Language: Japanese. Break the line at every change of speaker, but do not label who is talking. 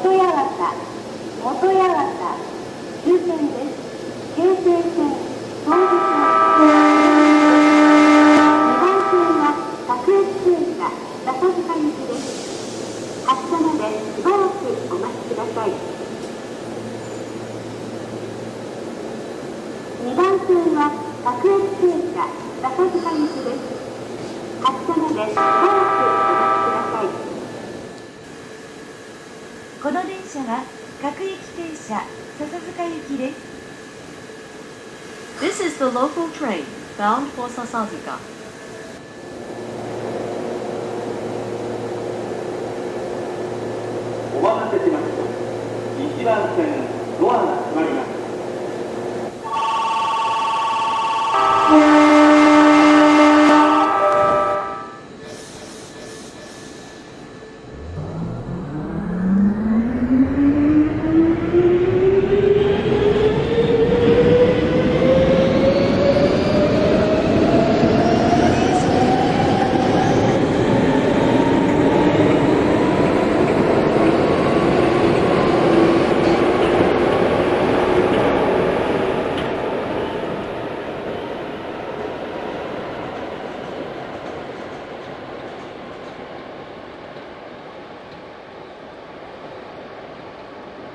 元八幡、終点です。京成線、東武線。2番線は各駅停車、笹塚行きです。発車までしばらくお待ちください。2番線は各駅停車、笹塚行きです。発車までしばらくお待ちください。この電車は各駅停車、笹塚行きです。
This is the local train bound for Sasazuka.
お待たせしました。1番線ドアが閉まります。